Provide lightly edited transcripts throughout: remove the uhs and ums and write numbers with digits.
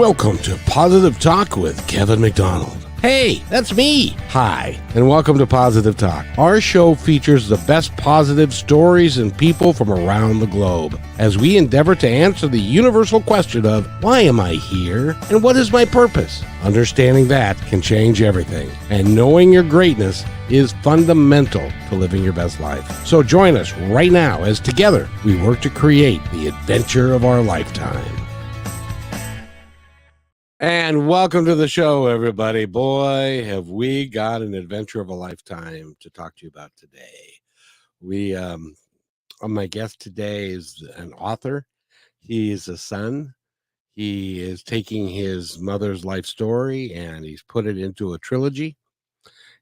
Welcome to Positive Talk with Kevin McDonald. Hey, that's me. Hi, and welcome to Positive Talk. Our show features the best positive stories and people from around the globe as we endeavor to answer the universal question of why am I here and what is my purpose? Understanding that can change everything, and knowing your greatness is fundamental to living your best life. So join us right now as together we work to create the adventure of our lifetime. And welcome to the show, everybody. Boy, have we got an adventure of a lifetime to talk to you about today. My guest today is an author. He is a son. He is taking his mother's life story and he's put it into a trilogy.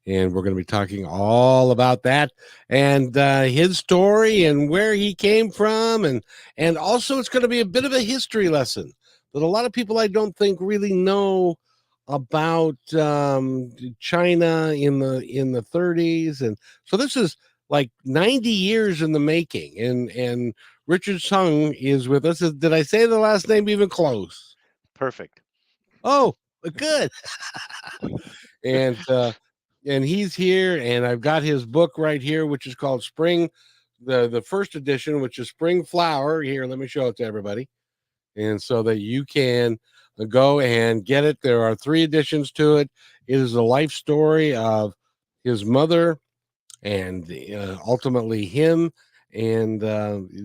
And we're going to be talking all about that and his story and where he came from. And also it's going to be a bit of a history lesson that a lot of people I don't think really know about China in the 30s. And so this is like 90 years in the making. And Richard Hsung is with us. Did I say the last name even close? Perfect. Oh, good. and he's here, and I've got his book right here, which is called Spring, the first edition, which is Spring Flower. Here, let me show it to everybody, and so that you can go and get it. There are 3 editions to it. It is a life story of his mother and ultimately him, and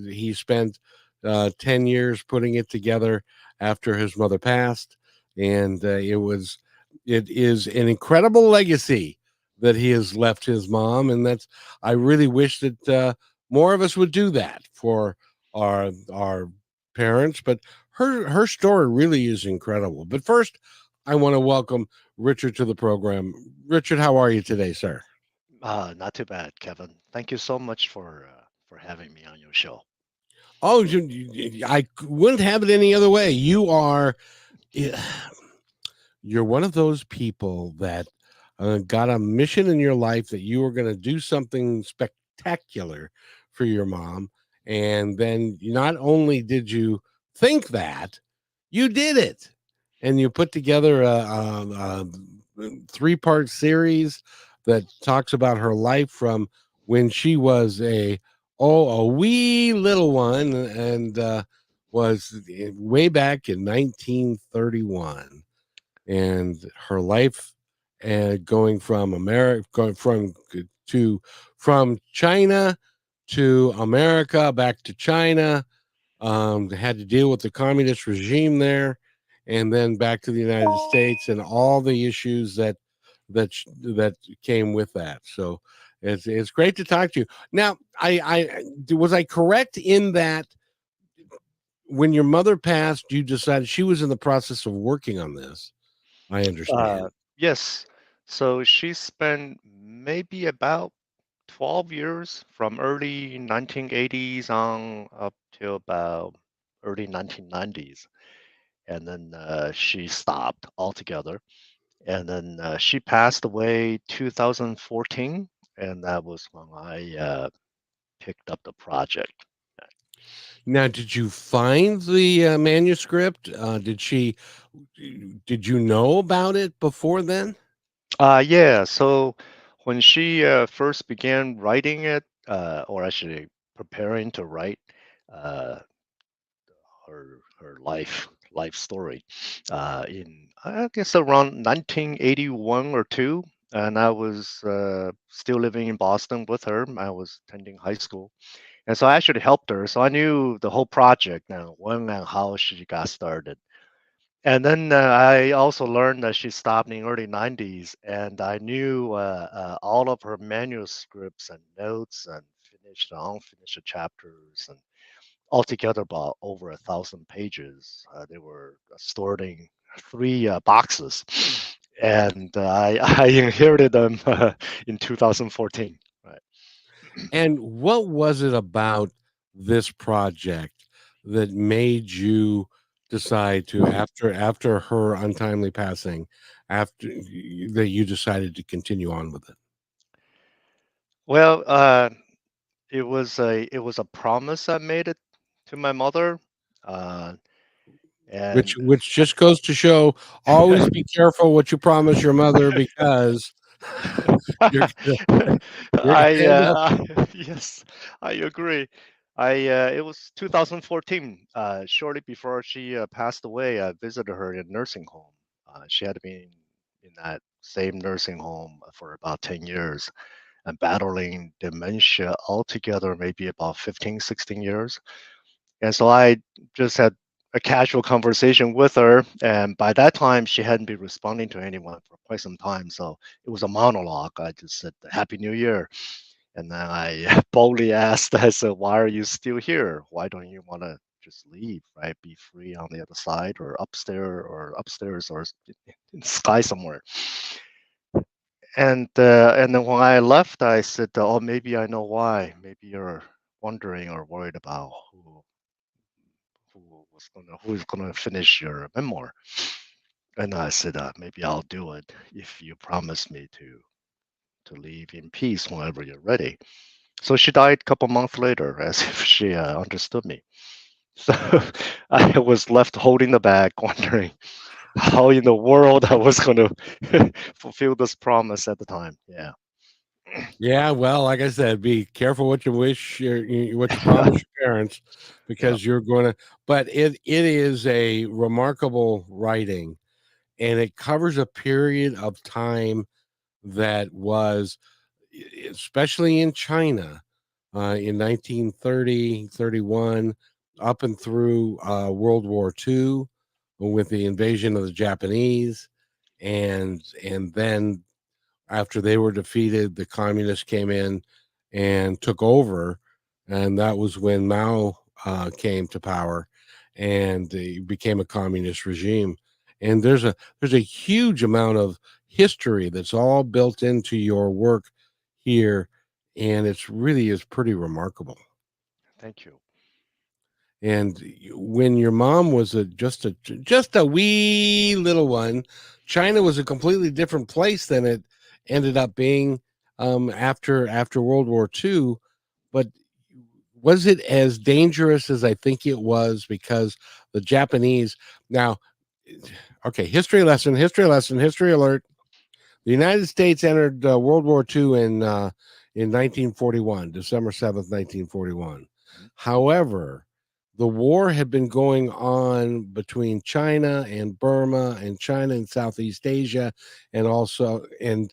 he spent 10 years putting it together after his mother passed, and it is an incredible legacy that he has left his mom, and I really wish that more of us would do that for our parents. But her story really is incredible. But first, I want to welcome Richard to the program. Richard, how are you today, sir? Not too bad, Kevin. Thank you so much for having me on your show. Oh, I wouldn't have it any other way. You're one of those people that got a mission in your life that you were going to do something spectacular for your mom. And then not only did you think that, you did it. And you put together a 3-part series that talks about her life from when she was a wee little one and was way back in 1931, and her life and going from America, going from China to America, back to China, had to deal with the communist regime there, and then back to the United States and all the issues that came with that. So it's great to talk to you. Now, I was I correct in that when your mother passed, you decided she was in the process of working on this. I understand. Yes. So she spent maybe about 12 years from early 1980s on up to about early 1990s. And then she stopped altogether. And then she passed away 2014. And that was when I picked up the project. Now, did you find the manuscript? Did you know about it before then? Yeah, so when she first began writing it, or actually preparing to write uh, her life story, in I guess around 1981 or two, and I was still living in Boston with her. I was attending high school, and so I actually helped her. So I knew the whole project now, when and how she got started. And then I also learned that she stopped in early 90s, and I knew all of her manuscripts and notes and finished and unfinished chapters, and altogether about over 1,000 pages. They were stored in 3 boxes, and I inherited them in 2014. Right. And what was it about this project that made you decide to, after her untimely passing, after that you decided to continue on with it? Well, it was a promise I made it to my mother. Uh, which And just goes to show, always be careful what you promise your mother, because you're gonna you're I, gonna end up. yes, I agree. It was 2014, shortly before she passed away. I visited her in nursing home. She had been in that same nursing home for about 10 years and battling dementia altogether, maybe about 15, 16 years. And so I just had a casual conversation with her. And by that time, she hadn't been responding to anyone for quite some time. So it was a monologue. I just said, Happy New Year. And then I boldly asked, I said, Why are you still here? Why don't you want to just leave, right? Be free on the other side or upstairs or in the sky somewhere. And then when I left, I said, Oh, maybe I know why. Maybe you're wondering or worried about who's gonna finish your memoir. And I said, maybe I'll do it if you promise me to leave in peace whenever you're ready. So she died a couple months later, as if she understood me. So I was left holding the bag, wondering how in the world I was going to fulfill this promise at the time. Yeah. Yeah, well, like I said, be careful what you wish, what you promise your parents, Yeah. because you're going to. But it is a remarkable writing, and it covers a period of time that was, especially in China, in 1930, 31, up and through World War II, with the invasion of the Japanese, and then after they were defeated, the communists came in and took over, and that was when Mao came to power, and it became a communist regime. And there's a huge amount of history that's all built into your work here, and it's really is pretty remarkable. Thank you. And when your mom was just a wee little one, China was a completely different place than it ended up being, after World War II. But was it as dangerous as I think it was? Because the Japanese now, okay, history lesson, history alert. The United States entered World War II in 1941, December 7th, 1941. Mhm. However, the war had been going on between China and Burma, and China and Southeast Asia, and also and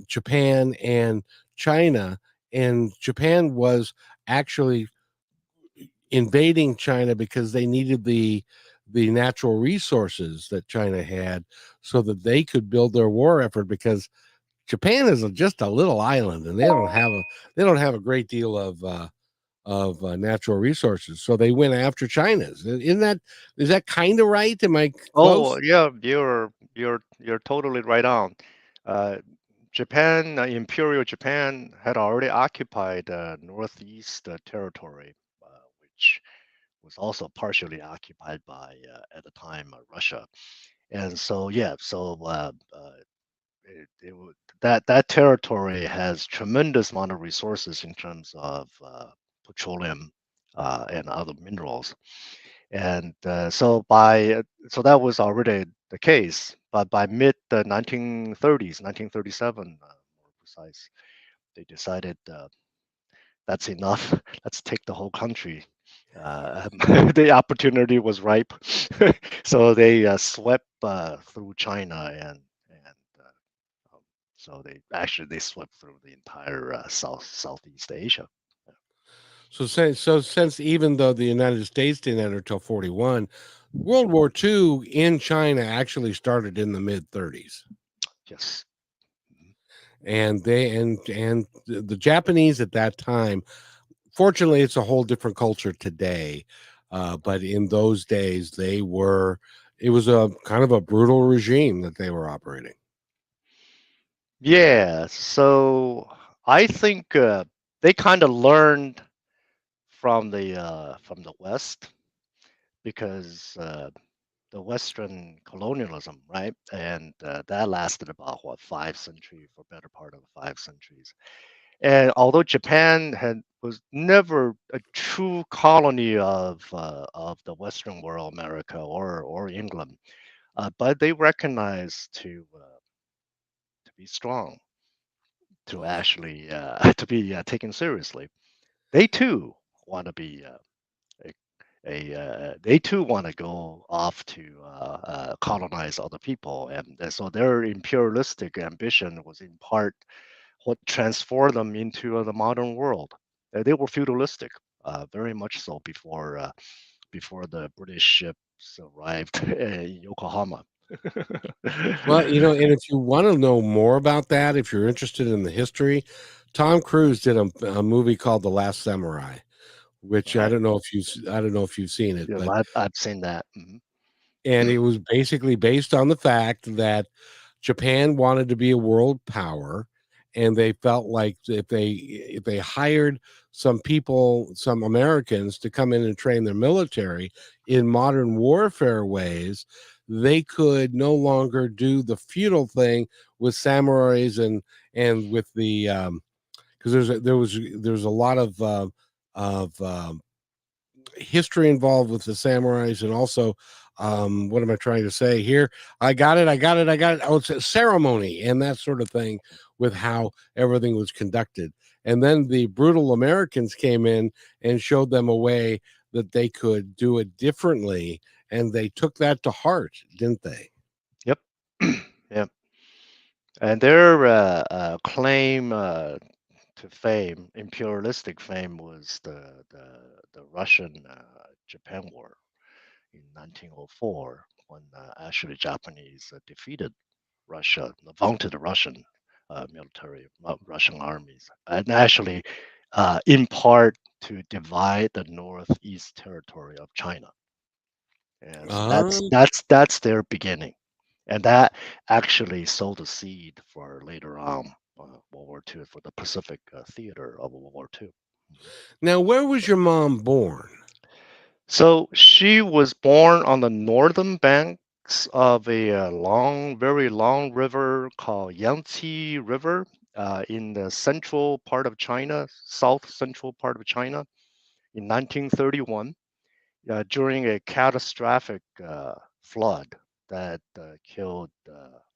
Japan and China. And Japan was actually invading China because they needed the natural resources that China had, so that they could build their war effort, because Japan is just a little island, and they don't have a great deal of natural resources. So they went after China's. Isn't that is that kind of right? Am I Oh, close? yeah, you're totally right on. Uh, Japan, Imperial Japan had already occupied Northeast territory, which was also partially occupied by, at the time, Russia. And so, yeah, so it would that territory has tremendous amount of resources in terms of petroleum and other minerals. And so that was already the case. But by mid 1930s, 1937, more precise, they decided that's enough. Let's take the whole country. The opportunity was ripe, so they swept through China and um, so they swept through the entire Southeast Asia. So since even though the United States didn't enter till 41, World War II in China actually started in the mid 30s. Yes. Mhm. And the Japanese at that time, fortunately, it's a whole different culture today. But in those days, it was a kind of a brutal regime that they were operating. Yeah. So I think they kind of learned from the West because the Western colonialism, right? And that lasted about what 5 centuries, for better part of 5 centuries. And although Japan had was never a true colony of the Western world, America or England, but they recognized to be strong, to actually to be taken seriously. They too want to be they too want to go off to colonize other people, and so their imperialistic ambition was in part what transformed them into the modern world. They were feudalistic, very much so before the British ships arrived in Yokohama. Well, and if you want to know more about that, if you're interested in the history, Tom Cruise did a movie called The Last Samurai, which Right. I don't know if you've seen it, Yeah, but I've seen that. Mhm. and it was basically based on the fact that Japan wanted to be a world power, and they felt like if they hired some people, some Americans to come in and train their military in modern warfare ways, they could no longer do the feudal thing with samurais and with the because there was a lot of history involved with the samurais, and also what am I trying to say here? I got it. Oh, it's a ceremony and that sort of thing with how everything was conducted. And then the brutal Americans came in and showed them a way that they could do it differently, and they took that to heart, didn't they? Yep. Yep. And their claim to fame, imperialistic fame, was the Russian Japan War in 1904, when actually Japanese defeated Russia, vaunted Russian military, Russian armies, and actually, in part, to divide the northeast territory of China. And so uh, that's their beginning, and that actually sowed the seed for later on World War II, for the Pacific theater of World War II. Mhm. Now, where was your mom born? So she was born on the northern banks of a long, very long river called Yangtze River in the central part of China, south central part of China, in 1931, during a catastrophic flood that killed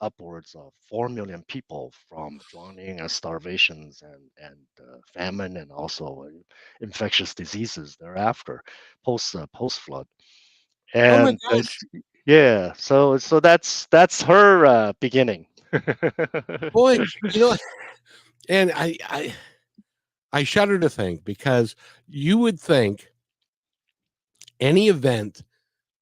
upwards of 4 million people from drowning and starvations and famine, and also infectious diseases thereafter, post flood. Oh my And gosh, yeah, so that's her beginning. boy, you know, and I shudder to think, because you would think any event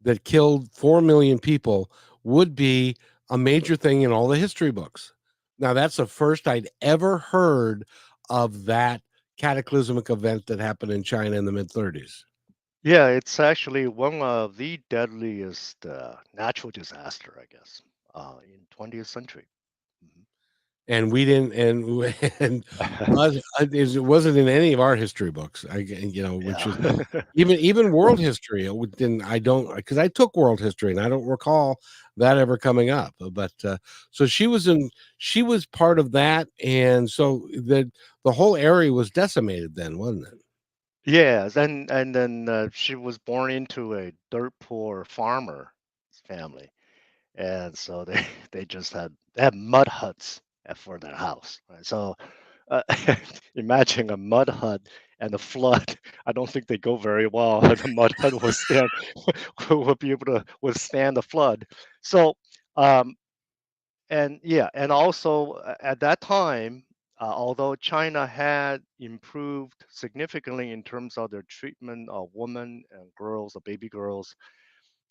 that killed 4 million people would be a major thing in all the history books. Now, that's the first I'd ever heard of that cataclysmic event that happened in China in the mid 30s. Yeah, it's actually one of the deadliest natural disaster, I guess, in 20th century. Mhm. And we didn't, and it wasn't in any of our history books. Which is Yeah. even world history. Didn't I don't because I took world history and I don't recall that ever coming up. But so she was part of that, and so the whole area was decimated then, wasn't it? Yes, and then she was born into a dirt poor farmer family, and so they they had mud huts for their house, right? So uh, imagine a mud hut and a flood. I don't think they go very well. The mud hut will stand will be able to withstand the flood. So um, and yeah, and also at that time, although China had improved significantly in terms of their treatment of women and girls, or baby girls,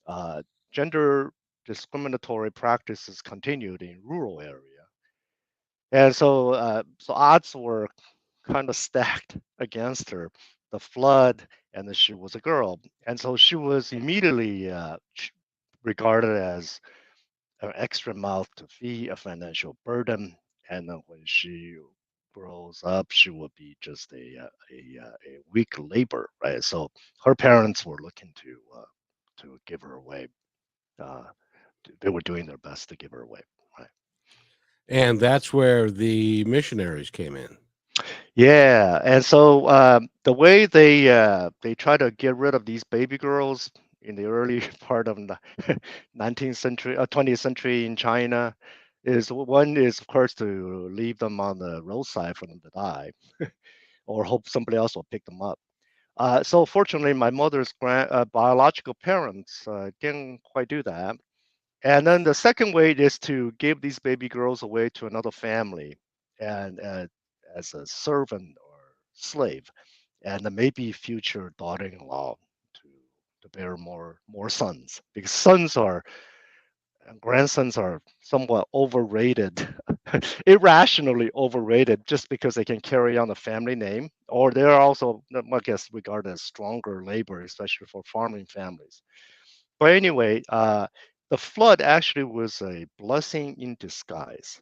uh, gender discriminatory practices continued in rural area, and so odds were kind of stacked against her. The flood, and that she was a girl, and so she was immediately regarded as an extra mouth to feed, a financial burden, and then when she grows up, she will be just a weak labor, right? So her parents were looking to give her away. Uh, they were doing their best to give her away, right? And that's where the missionaries came in. Yeah, and so the way they try to get rid of these baby girls in the early part of the 19th century, 20th century in China is one is of course to leave them on the roadside for them to die, or hope somebody else will pick them up. So fortunately, my mother's biological parents didn't quite do that. And then the second way is to give these baby girls away to another family, and as a servant or slave, and then maybe future daughter-in-law to bear more sons, because sons are and grandsons are somewhat overrated, irrationally overrated, just because they can carry on the family name, or they're also, I guess, regarded as stronger labor, especially for farming families. But anyway, the flood actually was a blessing in disguise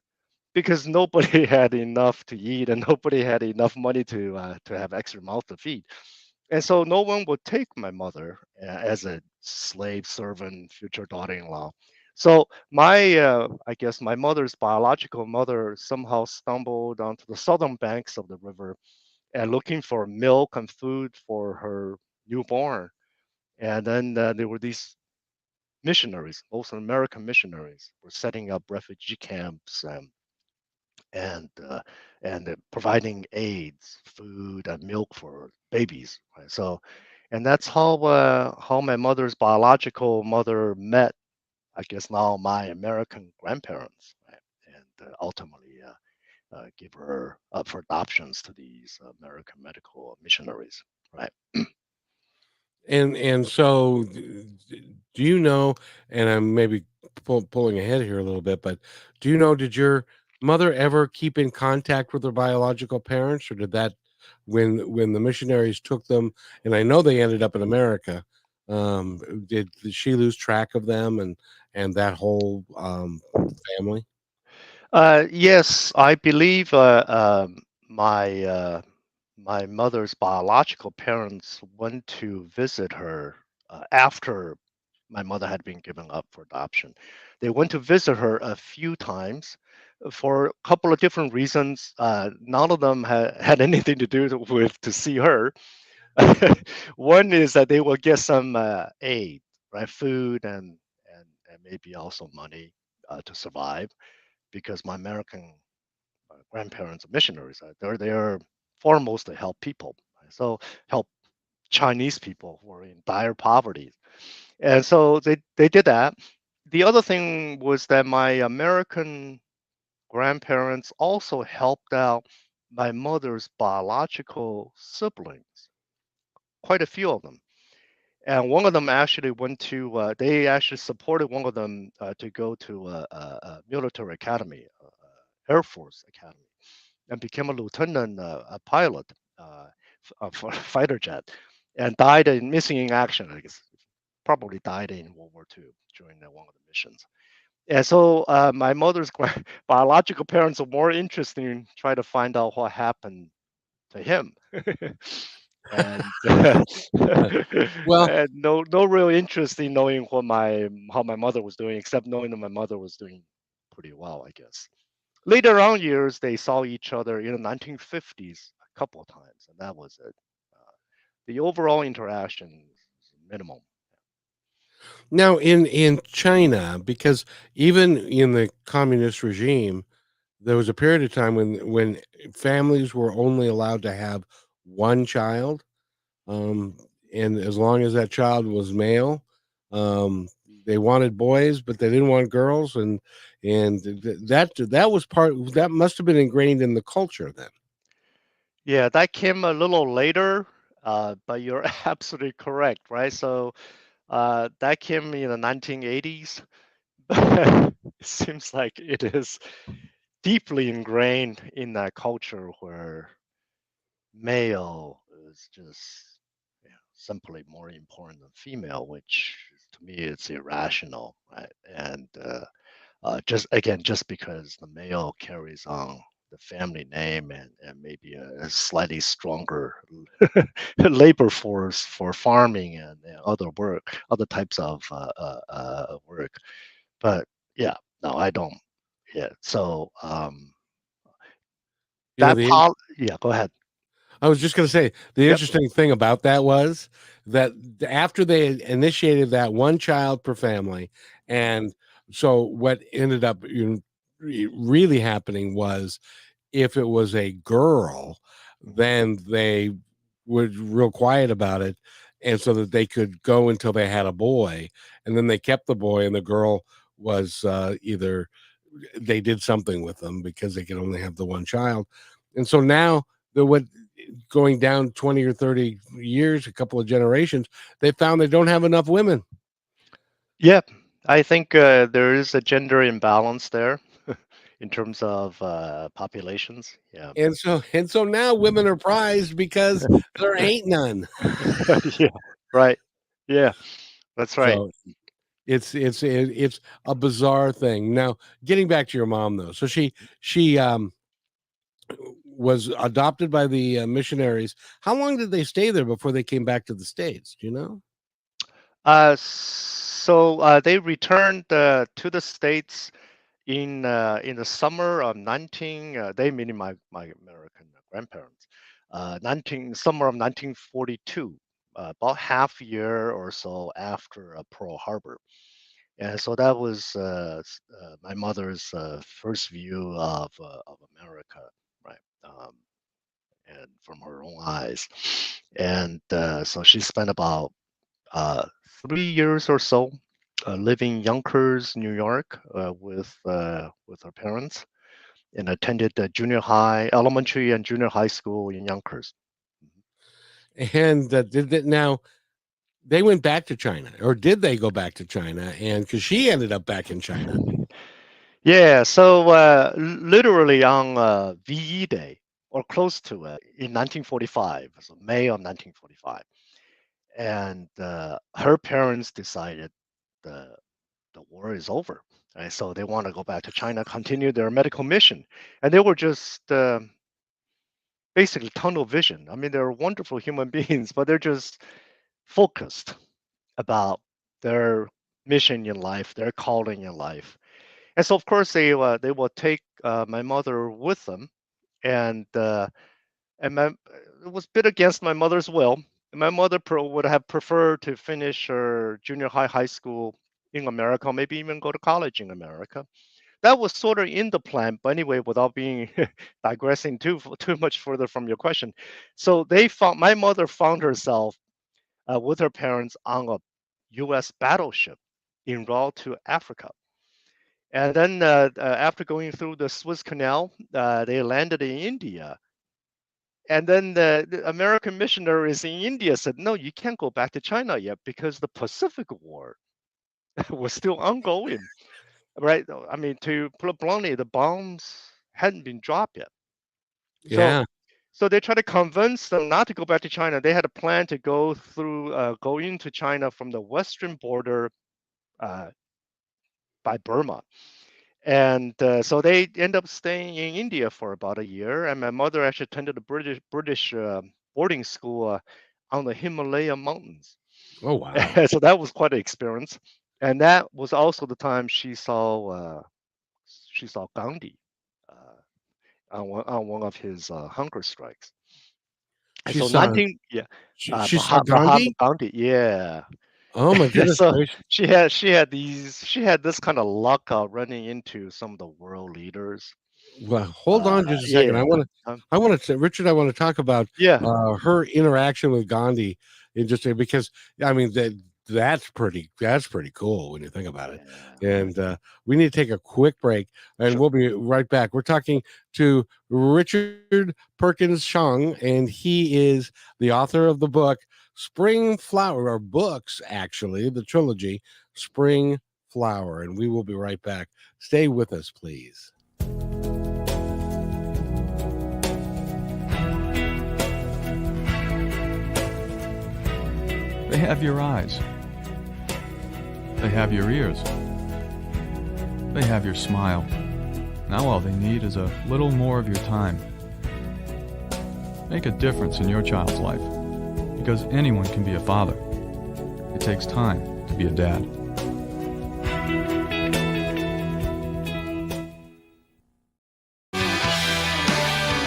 because nobody had enough to eat and nobody had enough money to have extra mouth to feed. And so no one would take my mother as a slave servant, future daughter-in-law. So I guess my mother's biological mother somehow stumbled onto the southern banks of the river and looking for milk and food for her newborn. And then there were these missionaries, most American missionaries, were setting up refugee camps and uh, and providing aids, food, and milk for babies. Right? So, and that's how my mother's biological mother met, I guess now my American grandparents, right? And ultimately give her up for adoptions to these American medical missionaries, right? And so, do you know? And I'm maybe pulling ahead here a little bit, but do you know? Did your mother ever keep in contact with her biological parents, or did that when the missionaries took them? And I know they ended up in America. Did she lose track of them and that whole family? Yes, I believe my mother's biological parents went to visit her after my mother had been given up for adoption. They went to visit her a few times for a couple of different reasons. None of them had anything to do with to see her. One is that they will get some aid, right, food and maybe also money to survive because my American grandparents are missionaries. They're there foremost to help people. Right? So help Chinese people who are in dire poverty. And so they did that. The other thing was that my American grandparents also helped out my mother's biological siblings, quite a few of them. And one of them actually went to, they actually supported one of them to go to a military academy, Air Force Academy, and became a lieutenant, a pilot for a fighter jet, and died in missing in action. I guess probably died in World War II during one of the missions. And so my mother's biological parents are more interested in trying to find out what happened to him. And Uh, well, and no real interest in knowing how my mother was doing, except knowing that my mother was doing pretty well, I guess. Later on years, they saw each other in the 1950s a couple of times, and that was it. The overall interaction is minimal. now in China, because even in the communist regime, there was a period of time when families were only allowed to have one child, um, and as long as that child was male, um, they wanted boys, but they didn't want girls, and that was part that must have been ingrained in the culture then. Yeah, that came a little later, but you're absolutely correct, right? So that came in the 1980s. It seems like it is deeply ingrained in that culture where male is just simply more important than female, which to me it's irrational, right? And just again, just because the male carries on the family name and maybe a slightly stronger labor force for farming and other work, other types of work. But yeah, no, I don't. Yeah, so You know, Yeah, go ahead. I was just going to say the Yep. interesting thing about that was that after they initiated that one child per family, and so what ended up really happening was if it was a girl, then they were real quiet about it, and so that they could go until they had a boy, and then they kept the boy, and the girl was either they did something with them because they could only have the one child, and so now the what going down 20 or 30 years, a couple of generations, they found they don't have enough women. Yep. I think there is a gender imbalance there in terms of populations. Yeah. And so now women are prized because there ain't none. Yeah. Right. Yeah. That's right. So it's a bizarre thing. Now, getting back to your mom though. So she was adopted by the missionaries. How long did they stay there before they came back to the States? Do you know? They returned to the States in the summer of 19. They meaning my American grandparents. 19 summer of 1942. About half year or so after Pearl Harbor. And so that was my mother's first view of America, right? And from her own eyes. And so she spent about uh, 3 years or so living in Yonkers, New York, with her parents, and attended the junior high, elementary, and junior high school in Yonkers. And did it now? They went back to China, or did they go back to China? And because she ended up back in China. Yeah, so literally on VE Day or close to it in 1945, so May of 1945, and her parents decided the the war is over, right? So they want to go back to China, continue their medical mission, and they were just basically tunnel vision. I mean, they're wonderful human beings, but they're just focused about their mission in life, their calling in life. And so, of course, they will take my mother with them, and it was a bit against my mother's will. My mother would have preferred to finish her junior high, high school in America, maybe even go to college in America. That was sort of in the plan, but anyway, without being digressing too much further from your question. So my mother found herself with her parents on a U.S. battleship en route to Africa. And then after going through the Suez Canal, they landed in India. And then the American missionaries in India said, no, you can't go back to China yet because the Pacific War was still ongoing, right? I mean, to put it bluntly, the bombs hadn't been dropped yet. So, Yeah. so they tried to convince them not to go back to China. They had a plan to go into China from the western border uh, by Burma. And so they end up staying in India for about a year. And my mother actually attended a British boarding school on the Himalaya mountains. Oh wow. So that was quite an experience. And that was also the time she saw Gandhi on one of his hunger strikes. And She so saw 19 yeah, she saw Mahatma Gandhi. Gandhi, yeah. Oh my Yeah, goodness so gracious. she had this kind of luck running into some of the world leaders. Well, hold on just a second. Yeah. I want to, Richard. I want to talk about Yeah. her interaction with Gandhi in just because I mean that's pretty cool when you think about it. Yeah. And we need to take a quick break, and Sure. we'll be right back. We're talking to Richard Perkins Hsung, and he is the author of the book Spring Flower, or books actually, the trilogy Spring Flower, and we will be right back. Stay with us, please. They have your eyes. They have your ears. They have your smile. Now all they need is a little more of your time. Make a difference in your child's life, because anyone can be a father. It takes time to be a dad.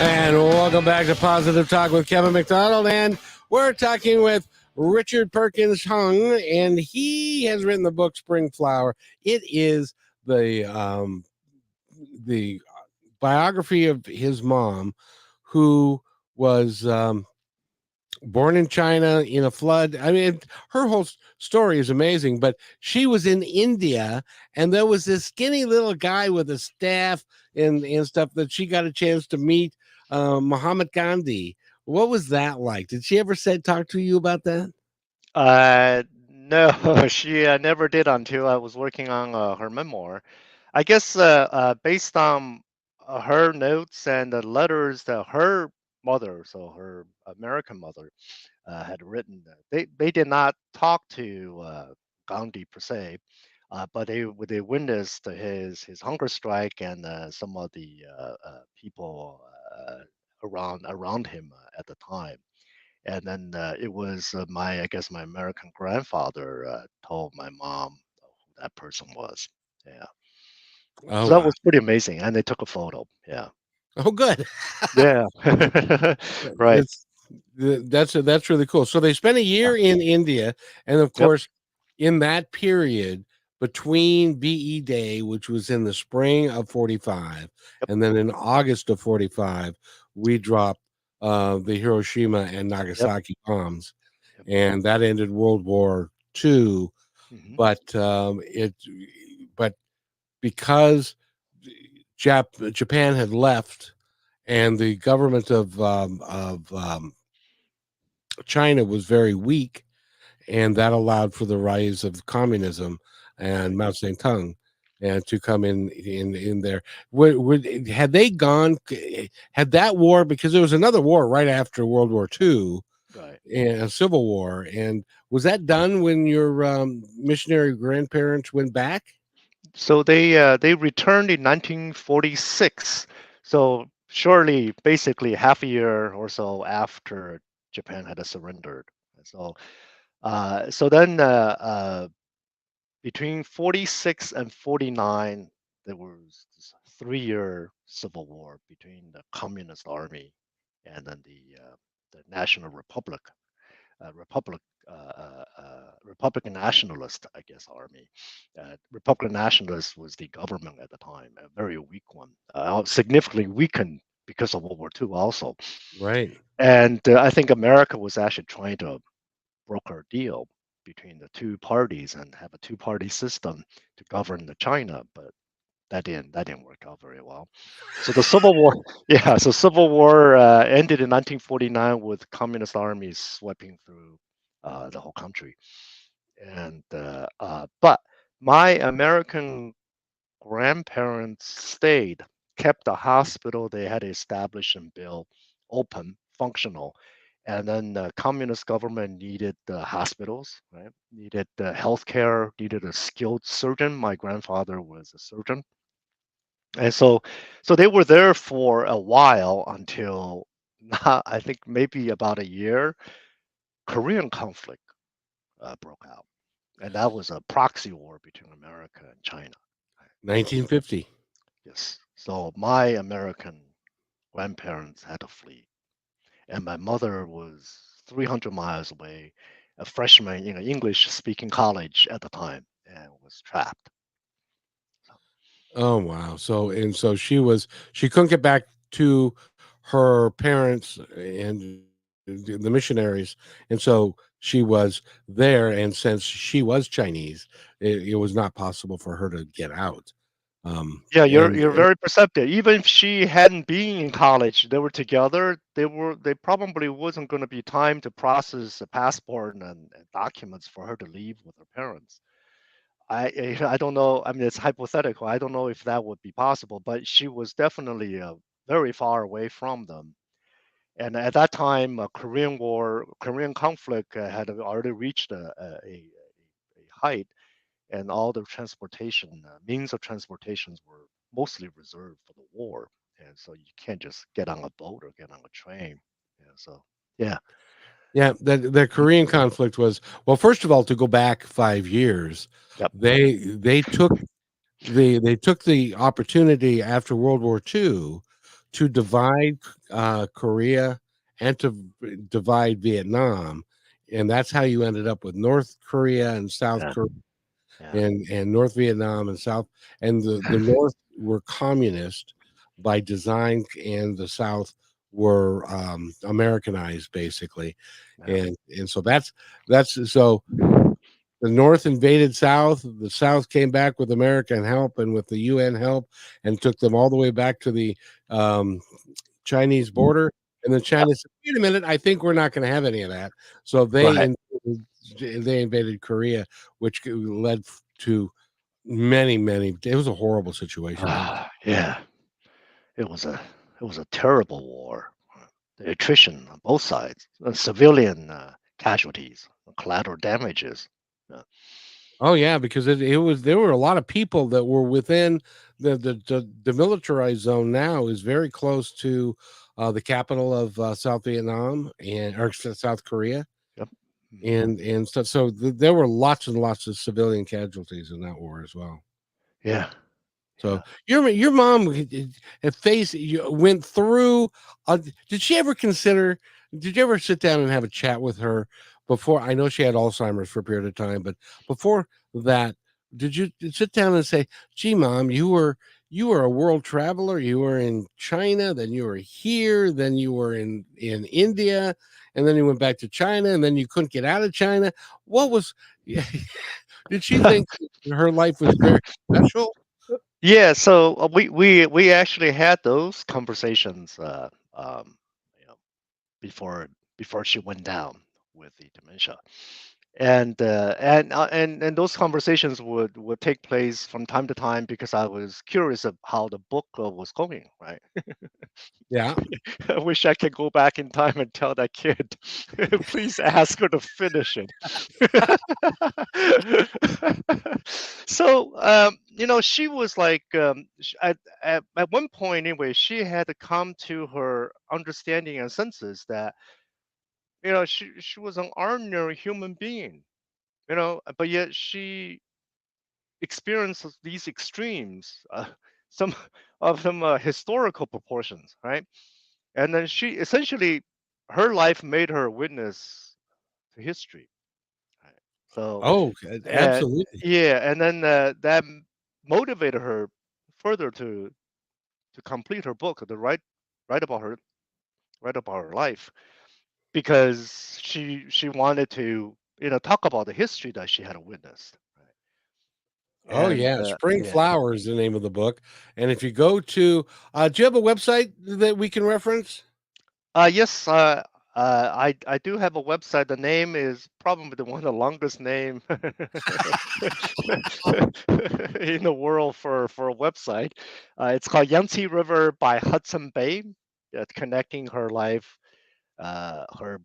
And welcome back to Positive Talk with Kevin McDonald, and we're talking with Richard Perkins Hsung, and he has written the book Spring Flower. It is the biography of his mom, who was born in China in a flood. I mean, her whole story is amazing, but she was in India, and there was this skinny little guy with a staff and stuff that she got a chance to meet, Muhammad Gandhi. What was that like? Did she ever talk to you about that? No, she never did until I was working on her memoir. I guess based on her notes and the letters that her mother, so her American mother, had written, they did not talk to Gandhi per se, but they witnessed his hunger strike and some of the people around him at the time. And then it was I guess my American grandfather told my mom who that person was. Yeah. Oh So that wow! was pretty amazing. And they took a photo. Yeah. Oh good. Yeah. Right. It's that's really cool. So they spent a Yeah. year in India, and of Yep. course, in that period between VE Day, which was in the spring of 45, Yep. and then in August of 45, we dropped the Hiroshima and Yep. Nagasaki bombs, Yep. and that ended World War II. Hmm. But but because Japan had left, and the government of China was very weak, and that allowed for the rise of communism and Right. Mao Zedong and to come in there. Had they gone? Had that war, because there was another war right after World War II, Right. and a civil war, and was that done when your missionary grandparents went back? So they returned in 1946. So surely, basically half a year or so after Japan had surrendered. So so then between 46 and 49, there was this 3-year civil war between the Communist Army and then the National Republic, Republic, Republican Nationalist, I guess, army. Republican Nationalist was the government at the time, a very weak one, significantly weakened because of World War II also. Right. And I think America was actually trying to broker a deal between the two parties and have a two-party system to govern the China, but that didn't work out very well. So the Civil War, yeah, so Civil War ended in 1949 with communist armies sweeping through the whole country. And but my American grandparents stayed, kept the hospital they had established and built open, functional. And then the communist government needed the hospitals, right? Needed the healthcare, needed a skilled surgeon. My grandfather was a surgeon. And so they were there for a while until not, I think maybe about a year, Korean conflict broke out. And that was a proxy war between America and China. So 1950. yes. So my American grandparents had to flee, and my mother was 300 miles away, a freshman in an English-speaking college at the time, and was trapped. So, Oh wow. So she couldn't get back to her parents and the missionaries, and so she was there, and since she was Chinese, it was not possible for her to get out. yeah, you're And you're very perceptive. Even if she hadn't been in college, they were together. They probably wasn't going to be time to process a passport and documents for her to leave with her parents. I don't know. I mean, it's hypothetical. I don't know if that would be possible, but she was definitely very far away from them. And at that time, Korean conflict had already reached a height, and all the transportation means of transportations were mostly reserved for the war. And so you can't just get on a boat or get on a train. Yeah, so yeah. yeah, the Korean conflict was, well, first of all, to go back 5 years, Yep. they took they took the opportunity after World War II to divide Korea and to divide Vietnam, and that's how you ended up with North Korea and South Yeah. Korea Yeah. and North Vietnam and South, and the North were communist by design, and the South were Americanized basically, Yeah. and so that's so the North invaded South. The South came back with American help and with the UN help, and took them all the way back to the um, Chinese border. And then Yep. China said, "Wait a minute, I think we're not going to have any of that." So Right. they invaded Korea, which led to many. It was a horrible situation. Yeah. It was a terrible war. The attrition on both sides, civilian casualties, collateral damages. Uh, Oh yeah, because it was there were a lot of people that were within the demilitarized zone. Now is very close to the capital of South Vietnam or South Korea, yep. Mhm. and there were lots and lots of civilian casualties in that war as well. Yeah. So Yeah. your mom had went through. Did she ever consider? Did you ever sit down and have a chat with her before? I know she had Alzheimer's for a period of time, but before that, did you sit down and say, "Gee, mom, you were a world traveler. You were in China, then you were here, then you were in India, and then you went back to China, and then you couldn't get out of China. What was? Did she think her life was very special?" Yeah. So we actually had those conversations. You know, before she went down with the dementia. And those conversations would take place from time to time because I was curious of how the book was going, right? Yeah. I wish I could go back in time and tell that kid, please ask her to finish it. So, she was like, at one point anyway, she had to come to her understanding and senses that, she was an ordinary human being, but yet she experiences these extremes, some of them historical proportions, right? And then she essentially, her life made her a witness to history, right? So, Oh, and absolutely. yeah, and then that motivated her further to complete her book, to write about her life, because she wanted to talk about the history that she had witnessed, right? Oh, And yeah. Spring yeah. Flower is the name of the book. And if you go to, do you have a website that we can reference? Yes, I do have a website. The name is probably one of the longest name in the world for a website. It's called Yangtze River by Hudson Bay, connecting her life, her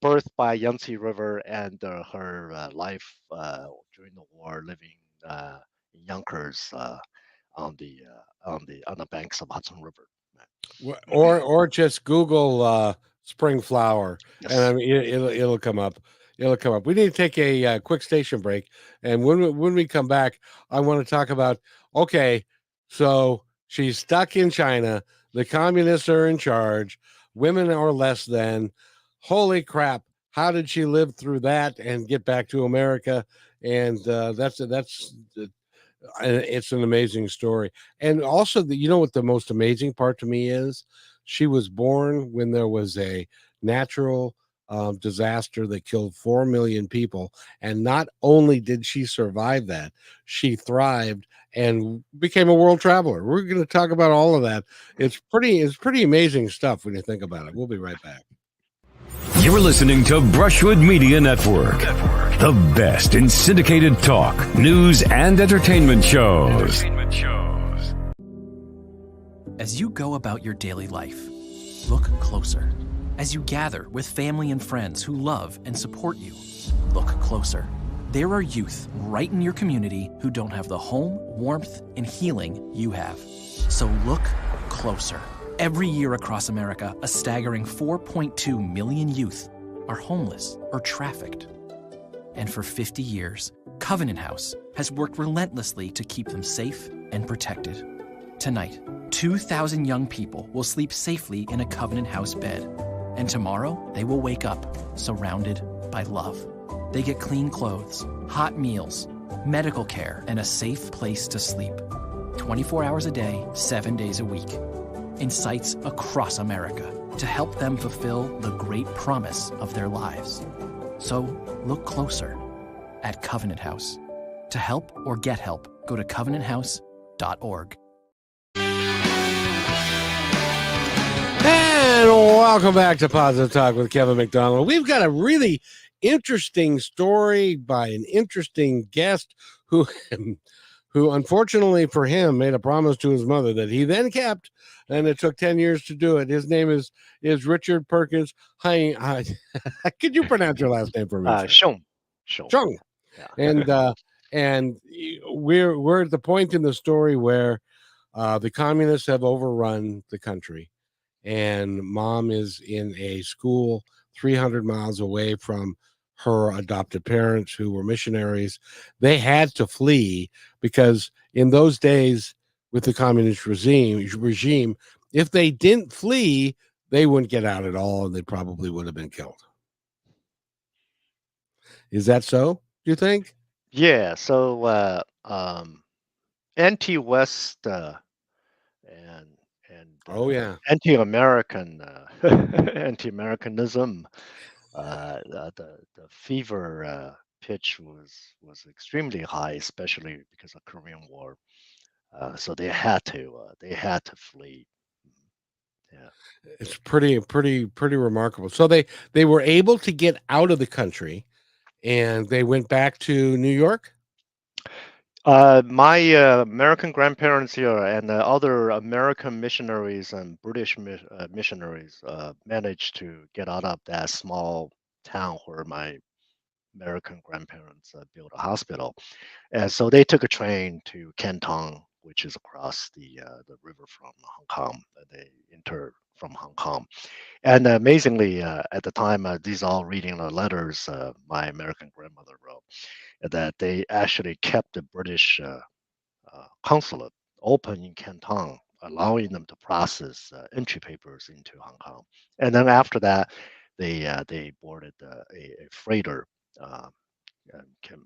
birth by Yangtze River, and her life during the war, living in Yonkers, on the banks of Hudson River. Or just Google Spring Flower, and I Yes. mean it'll come up. It'll come up. We need to take a quick station break, and when we come back, I want to talk about. Okay, so she's stuck in China. The communists are in charge. Women are less than. Holy crap! How did she live through that and get back to America? And that's and it's an amazing story. And also, what the most amazing part to me is, she was born when there was a natural disaster that killed 4 million people. And not only did she survive that, she thrived and became a world traveler. We're going to talk about all of that. It's pretty amazing stuff when you think about it. We'll be right back. You're listening to Brushwood Media Network, the best in syndicated talk, news, and entertainment shows. As you go about your daily life, look closer. As you gather with family and friends who love and support you, look closer. There are youth right in your community who don't have the home, warmth, and healing you have. So look closer. Every year across America, a staggering 4.2 million youth are homeless or trafficked. And for 50 years, Covenant House has worked relentlessly to keep them safe and protected. Tonight, 2,000 young people will sleep safely in a Covenant House bed. And tomorrow, they will wake up surrounded by love. They get clean clothes, hot meals, medical care, and a safe place to sleep. 24 hours a day, 7 days a week. In sites across America to help them fulfill the great promise of their lives. So look closer at Covenant House. To help or get help, go to covenanthouse.org. And welcome back to Positive Talk with Kevin McDonald. We've got a really interesting story by an interesting guest who unfortunately for him made a promise to his mother that he then kept, and it took 10 years to do it. His name is Richard Perkins. Hi. Could you pronounce your last name for me? Hsung. Hsung. Yeah. And we're at the point in the story where the communists have overrun the country, and mom is in a school 300 miles away from her adopted parents who were missionaries. They had to flee because in those days with the communist regime, if they didn't flee, they wouldn't get out at all, and they probably would have been killed. Is that so, do you think? Yeah. So anti-West and Oh yeah. anti-American anti-Americanism. The fever pitch was extremely high, especially because of Korean War. So they had to flee. Yeah. It's pretty remarkable. So they were able to get out of the country, and they went back to New York. My American grandparents here and other American missionaries and British missionaries managed to get out of that small town where my American grandparents built a hospital. And so they took a train to Canton, which is across the river from Hong Kong. They entered from Hong Kong. And amazingly, at the time, these are all reading the letters my American grandmother wrote, that they actually kept the British consulate open in Canton, allowing them to process entry papers into Hong Kong. And then after that, they boarded a freighter. Came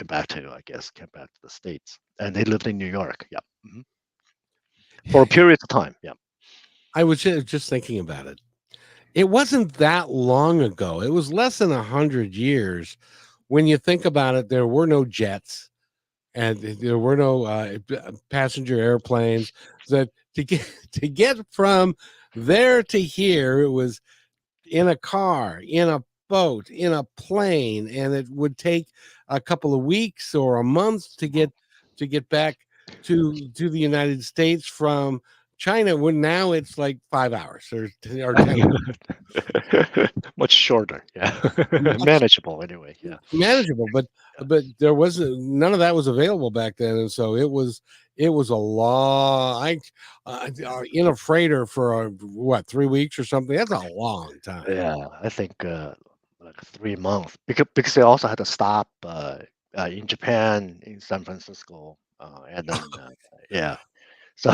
back to, I guess, came back to the States, and they lived in New York. Yeah, for a period of time. Yeah, I was just thinking about it. It wasn't that long ago. It was less than 100 years. When you think about it, there were no jets, and there were no passenger airplanes. That to get from there to here, it was in a car, in a boat, in a plane, and it would take a couple of weeks or a month to get back to the United States from China. When now it's like 5 hours or 10 hours. much shorter. Yeah, Much manageable anyway. Yeah, manageable, but there wasn't none of that was available back then, and so it was a long in a freighter for what 3 weeks or something. That's a long time. yeah. I think like 3 months because they also had to stop in Japan, in San Francisco, and then yeah. So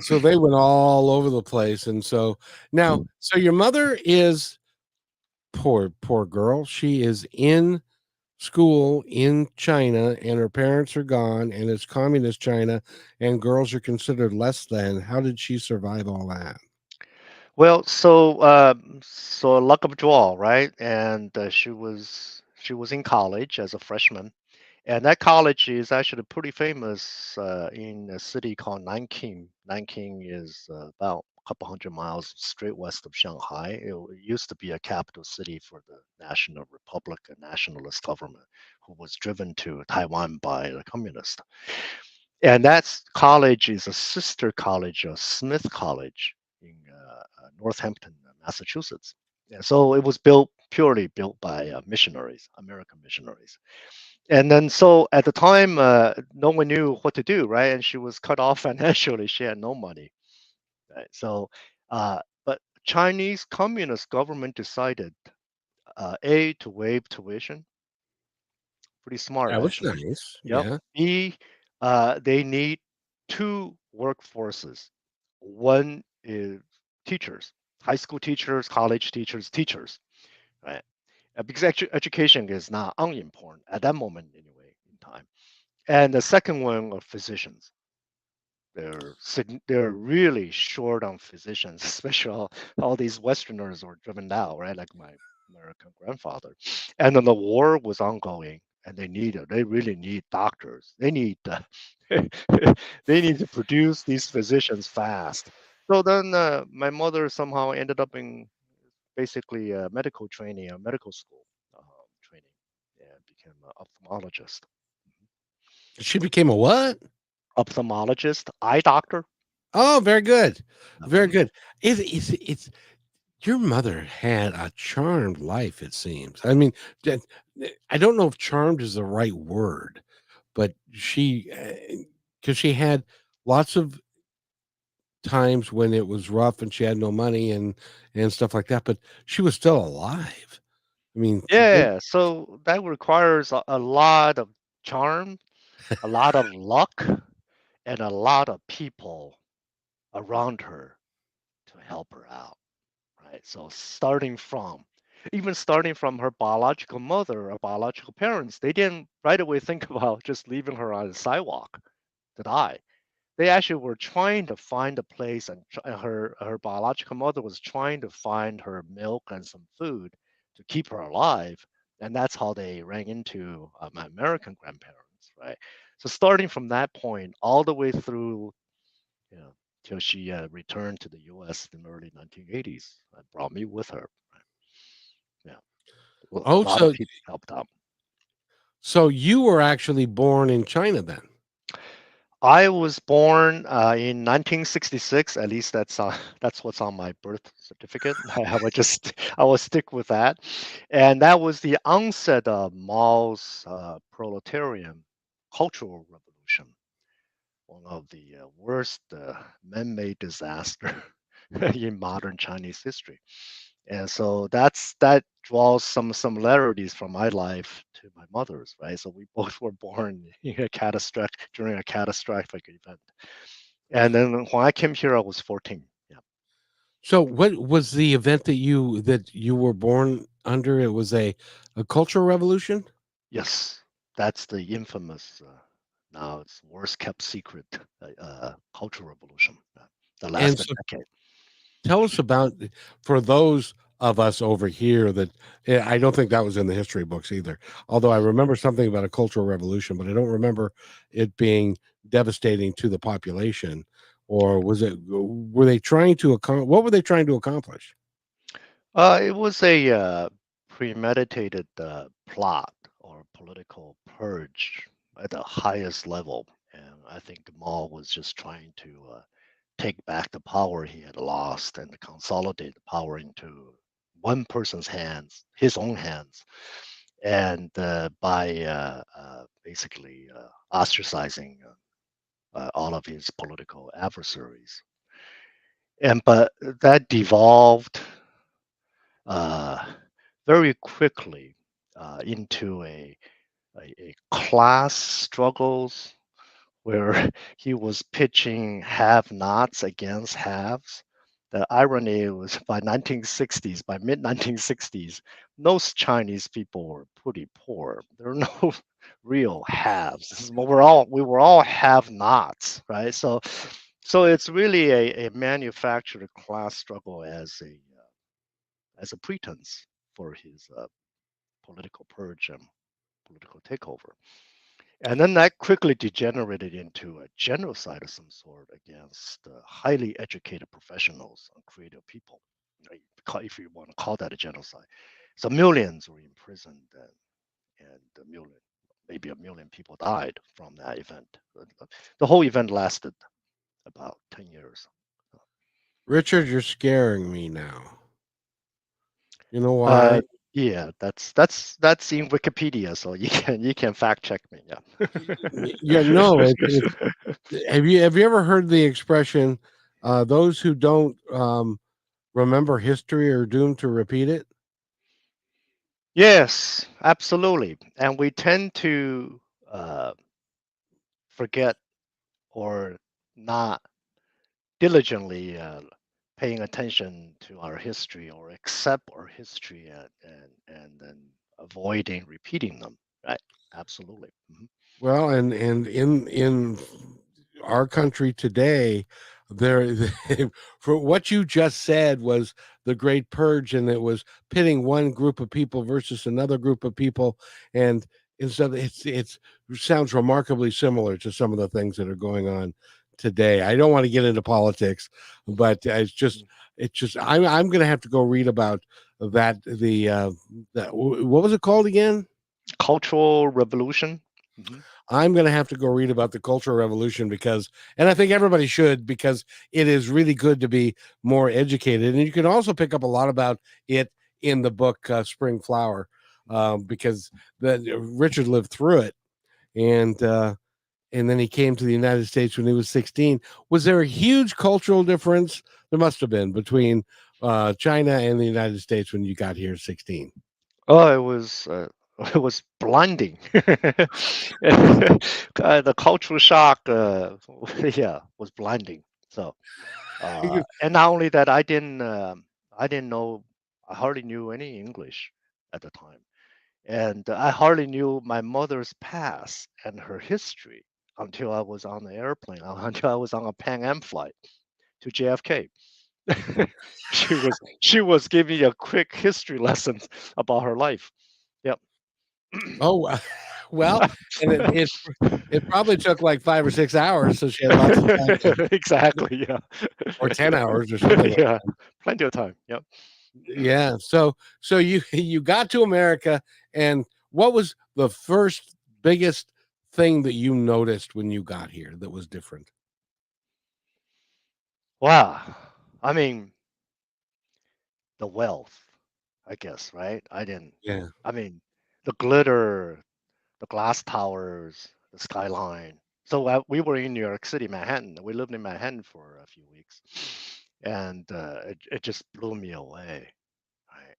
So they went all over the place, and so now, so your mother is poor girl. She is in school in China, and her parents are gone, and it's communist China, and girls are considered less than. How did she survive all that? well, so luck of draw, right? And she was in college as a freshman, and that college is actually pretty famous in a city called Nanking. Nanking is about a couple hundred miles straight west of Shanghai. It used to be a capital city for the National Republic, a nationalist government, who was driven to Taiwan by the communists. And that college is a sister college of Smith College in Northampton, Massachusetts. And so it was purely built by missionaries, American missionaries. And then so at the time, no one knew what to do, right? And she was cut off financially. She had no money, right? So, but Chinese Communist government decided to waive tuition. Pretty smart, That was actually. nice. Yep. Yeah. B, they need two workforces. One is teachers, high school teachers, college teachers, teachers, right? Because education is not unimportant at that moment anyway in time. And the second one are physicians. They're really short on physicians, especially all these Westerners were driven out, right? Like my American grandfather. And then the war was ongoing, and they really need doctors. They need they need to produce these physicians fast. So then my mother somehow ended up in basically medical training, medical school training, and became an ophthalmologist. She became a what? Ophthalmologist, eye doctor. Oh, very good. Very Mhm. good. It's your mother had a charmed life, it seems. I mean, I don't know if charmed is the right word, but because she had lots of times when it was rough and she had no money and stuff like that, but she was still alive. I mean, Yeah, so that requires a lot of charm, a lot of luck, and a lot of people around her to help her out, right? So even starting from her biological mother or biological parents, they didn't right away think about just leaving her on the sidewalk to die. They actually were trying to find a place, and her biological mother was trying to find her milk and some food to keep her alive, and that's how they ran into my American grandparents, right? So starting from that point all the way through, you know, till she returned to the U.S. in the early 1980s, and brought me with her. Right? Yeah, a oh, lot of people helped out. so you were actually born in China then. I was born in 1966. At least that's what's on my birth certificate. I will stick with that, and that was the onset of Mao's proletarian cultural revolution, one of the worst man-made disaster in modern Chinese history. And so that draws some similarities from my life to my mother's, right? So we both were born in a catastrophic during a catastrophic event. And then when I came here, I was 14. Yeah. So what was the event that you were born under? It was a cultural revolution? Yes, that's the infamous. Now it's worst kept secret cultural revolution that And lasted so a decade. tell us about for those of us over here that I don't think that was in the history books either. Although I remember something about a cultural revolution, but I don't remember it being devastating to the population. Or was it? Were they trying to what were they trying to accomplish? It was a premeditated plot or political purge at the highest level, and I think Mao was just trying to take back the power he had lost and consolidate the power into one person's hands, his own hands, and by basically ostracizing all of his political adversaries. And but that devolved uh, very quickly into a class struggles where he was pitching have-nots against haves. The irony was by 1960s, by mid 1960s, most Chinese people were pretty poor. There were no real haves. We were all have-nots, right? So it's really a manufactured class struggle as a pretense for his political purge and political takeover. And then that quickly degenerated into a genocide of some sort against highly educated professionals and creative people, if you want to call that a genocide. So millions were imprisoned, and maybe a million people died from that event. The whole event lasted about 10 years. Richard, you're scaring me now. You know Uh, why? yeah, that's in Wikipedia, so you can fact check me. Yeah, no, it's Yeah. have you ever heard the expression those who don't remember history are doomed to repeat it? Yes, absolutely. And we tend to forget or not diligently paying attention to our history or accept our history and then avoiding repeating them. Right? Absolutely. Well, and in our country today, there for what you just said was the Great Purge, and it was pitting one group of people versus another group of people, and instead it's it sounds remarkably similar to some of the things that are going on today. I don't want to get into politics, but it's just I'm going to have to go read about that what was it called again? Cultural revolution. Hmm. I'm going to have to go read about the Cultural Revolution because, and I think everybody should, because it is really good to be more educated. And you can also pick up a lot about it in the book Spring Flower, because Richard lived through it, and then he came to the United States when he was 16. Was there a huge cultural difference? There must have been between China and the United States when you got here 16. Oh, it was it was blinding. The cultural shock, yeah, was blinding. So, and not only that, I didn't know, I hardly knew any English at the time, and I hardly knew my mother's past and her history until I was on the airplane, until I was on a Pan Am flight to JFK. She was giving me a quick history lesson about her life. Yep. Oh, well, and it probably took like 5 or 6 hours, so she had lots of time to, Exactly. Yeah. or 10 hours or something like Yeah. Plenty of time. Yep. yeah. So you got to America, and what was the first biggest thing that you noticed when you got here that was different? Wow. I mean, the wealth, I guess, right? I didn't, Yeah. I mean, the glitter, the glass towers, the skyline. So we were in New York City, Manhattan. We lived in Manhattan for a few weeks, and it just blew me away. Right?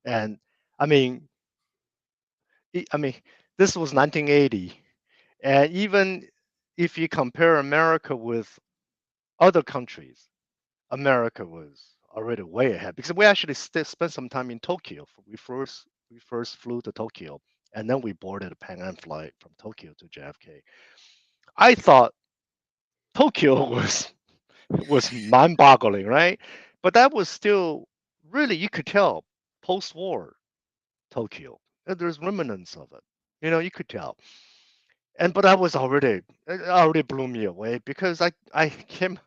And I mean, I mean, this was 1980, and even if you compare America with other countries, America was already way ahead because we actually spent some time in Tokyo. We first flew to Tokyo, and then we boarded a Pan Am flight from Tokyo to JFK. I thought Tokyo was mind-boggling, right? But that was still really, you could tell, post-war Tokyo. And there's remnants of it. You could tell. And but I was already it already blew me away because I came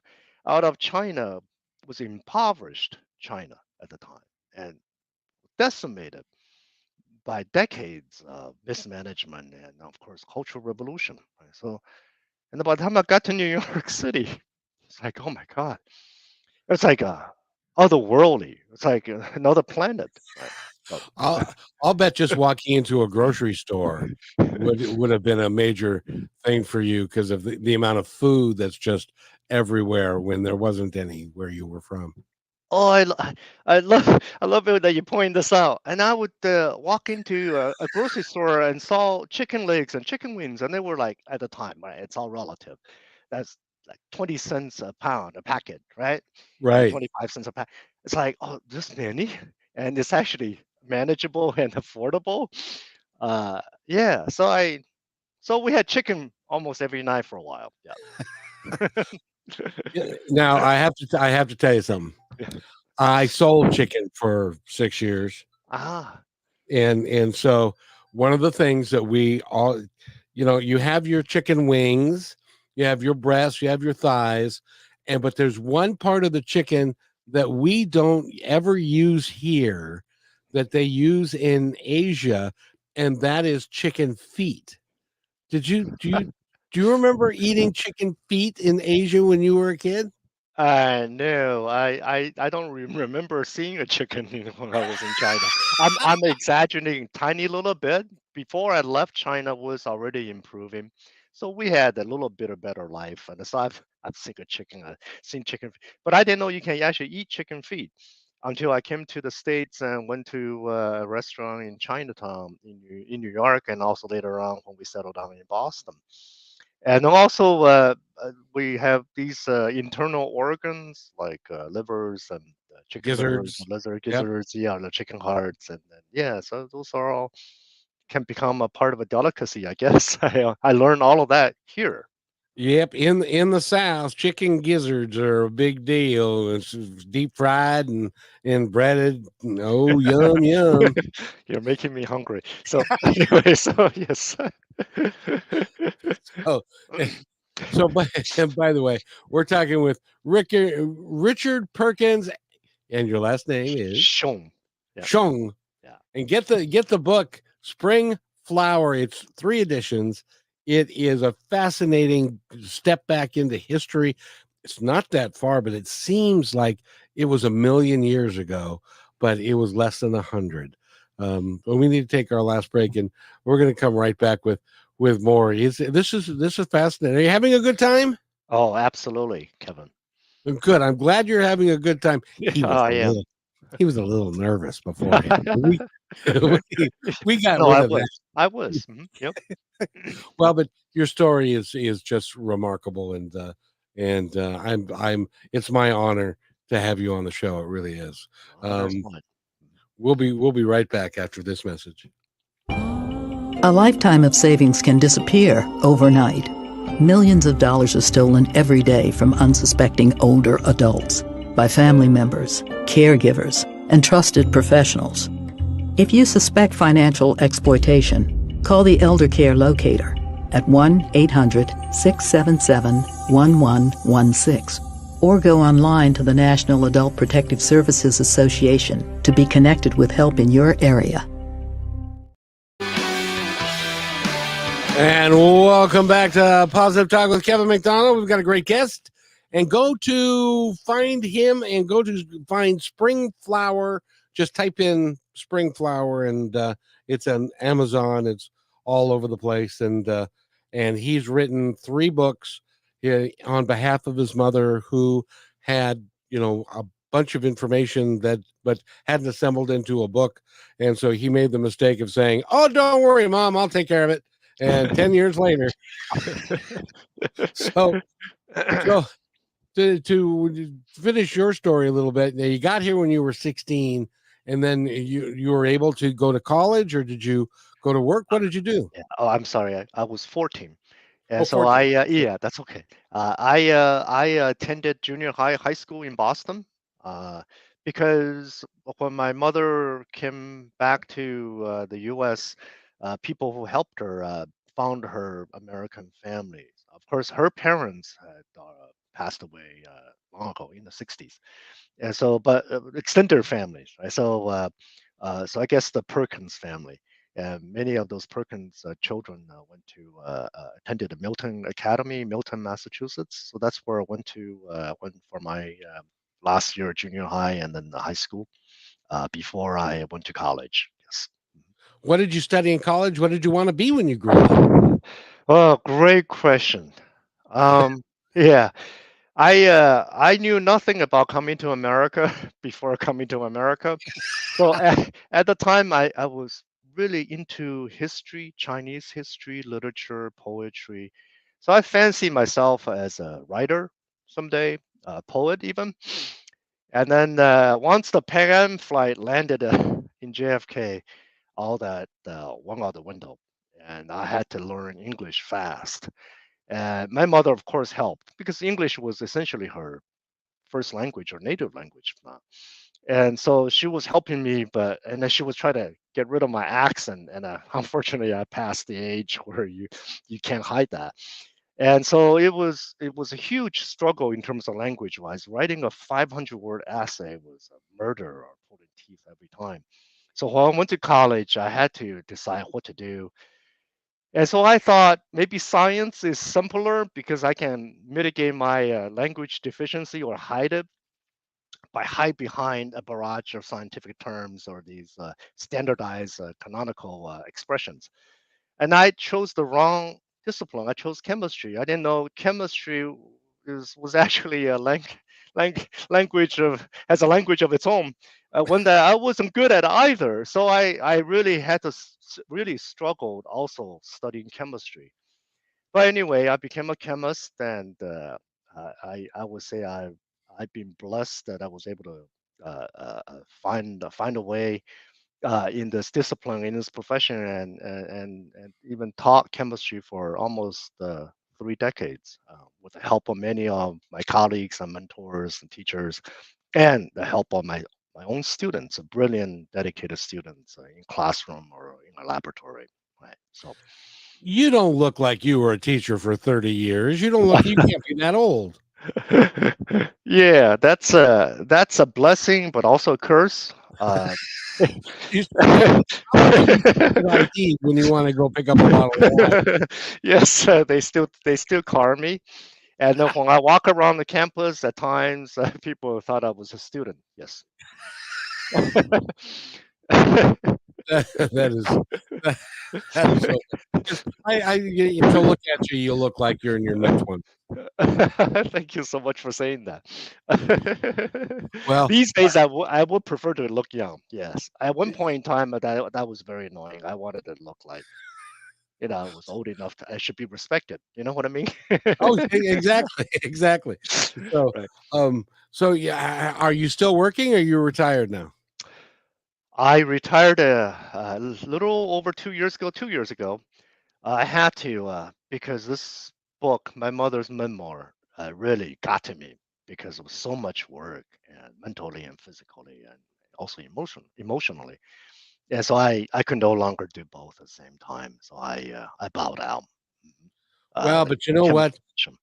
out of China, was impoverished China at the time and decimated by decades of mismanagement and of course cultural revolution. Right? So and by the time I got to New York City, it's like, oh my God, it's like otherworldly. It's like another planet, right? So, I'll bet just walking into a grocery store would have been a major thing for you because of the amount of food that's just everywhere when there wasn't any where you were from. oh, I love it that you point this out. And I would walk into a grocery store and saw chicken legs and chicken wings, and they were like at the time, right? It's all relative. That's like 20 cents a pound, a packet, right? And Right. 25 cents a pack. It's like, oh, this many, and it's actually manageable and affordable. Yeah. So we had chicken almost every night for a while. Yeah. Yeah, now I have to tell you something. Yeah. I sold chicken for 6 years, Ah. and so one of the things that we all, you have your chicken wings, you have your breasts, you have your thighs, but there's one part of the chicken that we don't ever use here that they use in Asia, and that is chicken feet. Do you remember eating chicken feet in Asia when you were a kid? No, I don't remember seeing a chicken when I was in China. I'm exaggerating tiny little bit. Before I left, China was already improving, so we had a little bit of better life. And so I've seen a chicken, I've seen chicken, but I didn't know you can actually eat chicken feet until I came to the States and went to a restaurant in Chinatown in New York, and also later on when we settled down in Boston. And also, we have these internal organs like livers and chicken livers, Gizzards. lizard Yep. gizzards, yeah, the chicken hearts, and then, yeah, so those are all can become a part of a delicacy, I guess. I learned all of that here. Yep, in the South, chicken gizzards are a big deal. It's deep fried and breaded. Oh, yum yum. You're making me hungry. So anyway, so yes. Oh, so and by the way, we're talking with Richard Perkins, and your last name is Shong. Yeah, Shung. yeah. And get the book Spring Flower. It's 3 editions. It is a fascinating step back into history. It's not that far, but it seems like it was a million years ago, but it was less than 100. But we need to take our last break, and we're going to come right back with more. This is fascinating. Are you having a good time? Oh, absolutely, Kevin. Good. I'm glad you're having a good time. Yeah, I am. He was a little nervous beforehand. We, we got No, rid I of that. was. I was. Yep. Well, but your story is just remarkable, and I'm it's my honor to have you on the show. It really is. That's Um, fine. we'll be right back after this message. A lifetime of savings can disappear overnight. Millions of dollars are stolen every day from unsuspecting older adults by family members, caregivers, and trusted professionals. If you suspect financial exploitation, call the Elder Care Locator at 1-800-677-1116 or go online to the National Adult Protective Services Association to be connected with help in your area. And welcome back to Positive Talk with Kevin McDonald. We've got a great guest. And go to find him and go to find Spring Flower. Just type in Spring Flower, and it's on Amazon. It's all over the place. And he's written 3 books on behalf of his mother, who had, a bunch of information but hadn't assembled into a book. And so he made the mistake of saying, "Oh, don't worry, Mom, I'll take care of it." And 10 years later, so to finish your story a little bit, now you got here when you were 16, and then you were able to go to college, or did you go to work? What did you do? Yeah. Oh, I'm sorry. I was 14. Oh, And so 14. yeah, that's okay. I attended junior high school in Boston, uh, because when my mother came back to the U.S., people who helped her found her American family. Of course, her parents had passed away long ago in the 60s, and so but extended families, right? So I guess the Perkins family. And many of those Perkins children attended the Milton Academy, Milton, Massachusetts. So that's where I went for my last year of junior high and then the high school before I went to college. Yes. What did you study in college? What did you want to be when you grew up? Oh, great question. Yeah, I knew nothing about coming to America before coming to America. So at the time, I was really into history, Chinese history, literature, poetry. So I fancy myself as a writer someday, a poet even. And then once the Pan Am flight landed in JFK, all that went out the window, and I had to learn English fast. And my mother, of course, helped because English was essentially her first language or native language. And so she was helping me, and then she was trying to get rid of my accent. And unfortunately, I passed the age where you can't hide that. And so it was a huge struggle in terms of language wise. Writing a 500-word essay was a murder or pulling teeth every time. So when I went to college, I had to decide what to do. And so I thought maybe science is simpler because I can mitigate my language deficiency or hide it by hide behind a barrage of scientific terms or these standardized canonical expressions. And I chose the wrong discipline. I chose chemistry. I didn't know chemistry was actually a language of has a language of its own. One that I wasn't good at either. So I really had to really struggled also studying chemistry. But anyway, I became a chemist, and I would say I've been blessed that I was able to find a way in this discipline, in this profession, and even taught chemistry for almost 3 decades with the help of many of my colleagues and mentors and teachers, and the help of my own students, brilliant, dedicated students in classroom or in a laboratory. Right. So, You don't look like you were a teacher for 30 years. You can't be that old. yeah, that's a blessing, but also a curse. You, how about you get ID when you want to go pick up a bottle of wine? Yes, they still call me, and then when I walk around the campus, at times people thought I was a student. Yes. That is that, that is so. Just to look at you, you look like you're in your mid 20s. Thank you so much for saying that. Well, These days, I would prefer to look young. Yes, at one point in time, that was very annoying. I wanted to look like I was old enough I should be respected. You know what I mean? oh, exactly, exactly. So, Right. so yeah, are you still working or you retired now? I retired a little over 2 years ago. 2 years ago, I had to because this book, my mother's memoir, really got to me because it was so much work and mentally and physically and also emotionally. And so I could no longer do both at the same time. So I bowed out. Mhm. Well, but you know Became a what? physician.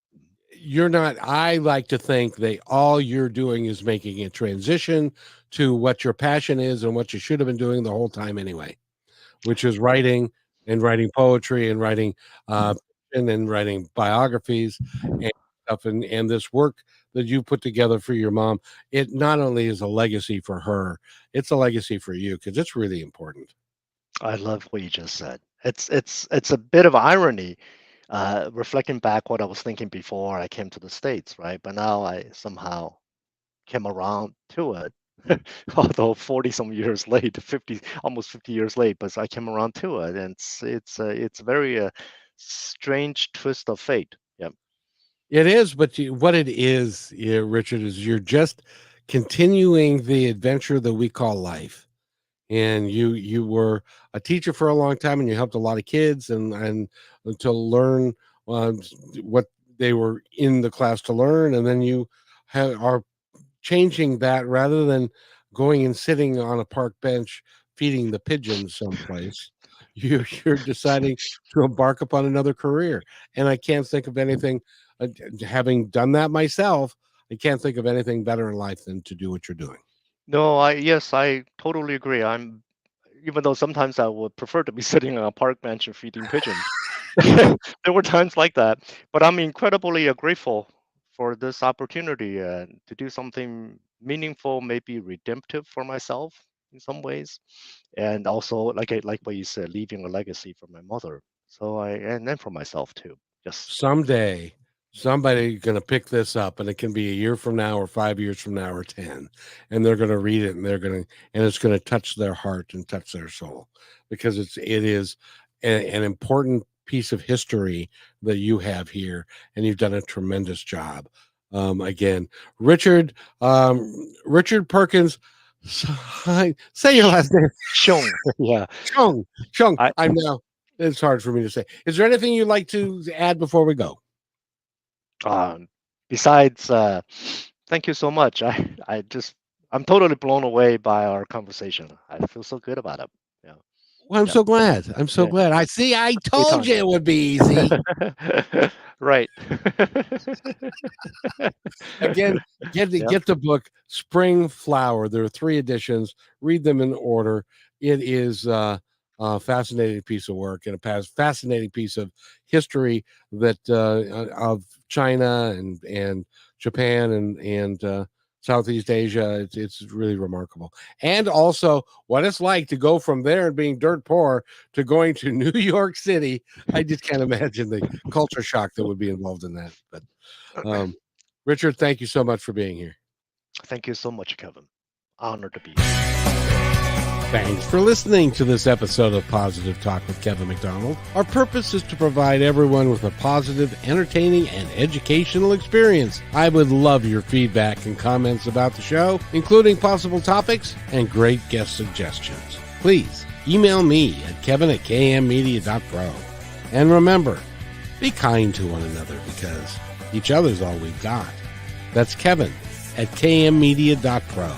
You're not. I like to think that all you're doing is making a transition to what your passion is and what you should have been doing the whole time anyway, which is writing and writing poetry and writing and writing biographies and stuff and this work that you put together for your mom. It not only is a legacy for her, it's a legacy for you because it's really important. I love what you just said. It's a bit of irony, reflecting back what I was thinking before I came to the States, right? But now I somehow came around to it. Although 40 some years late, 50, almost 50 years late, but I came around to it, and it's a very strange twist of fate. Yeah. It is, but what it is, yeah, Richard, is you're just continuing the adventure that we call life. And you were a teacher for a long time, and you helped a lot of kids and to learn what they were in the class to learn, and then you are changing that rather than going and sitting on a park bench feeding the pigeons someplace. You're deciding to embark upon another career, and I can't think of anything. Having done that myself, I can't think of anything better in life than to do what you're doing. No, yes, I totally agree. Even though sometimes I would prefer to be sitting on a park bench and feeding pigeons. There were times like that, but I'm incredibly grateful for this opportunity to do something meaningful, maybe redemptive for myself in some ways, and also like what you said, leaving a legacy for my mother. So and then for myself too. Yes. Someday somebody gonna pick this up, and it can be a year from now or 5 years from now or 10, and they're gonna read it, and it's gonna touch their heart and touch their soul because it is an important piece of history that you have here, and you've done a tremendous job. Again, Richard, Richard Perkins, say your last name. Hsung. Yeah. Chung. I I'm now. It's hard for me to say. Is there anything you'd like to add before we go? Besides, thank you so much. I'm totally blown away by our conversation. I feel so good about it. Yeah. Well, I'm Yeah. so glad. I'm so Yeah. glad. I see. I told Anytime. you it would be easy. Right. Again, Yep. get the book Spring Flower. There are 3 editions. Read them in order. It is a fascinating piece of work and a fascinating piece of history that of China and Japan and Southeast Asia. It's really remarkable. And also what it's like to go from there and being dirt poor to going to New York City. I just can't imagine the culture shock that would be involved in that. But Richard, thank you so much for being here. Thank you so much, Kevin. Honored to be here. Thanks for listening to this episode of Positive Talk with Kevin McDonald. Our purpose is to provide everyone with a positive, entertaining, and educational experience. I would love your feedback and comments about the show, including possible topics and great guest suggestions. Please email me at kevin@kmmedia.pro. And remember, be kind to one another because each other's all we've got. That's Kevin at kmmedia.pro.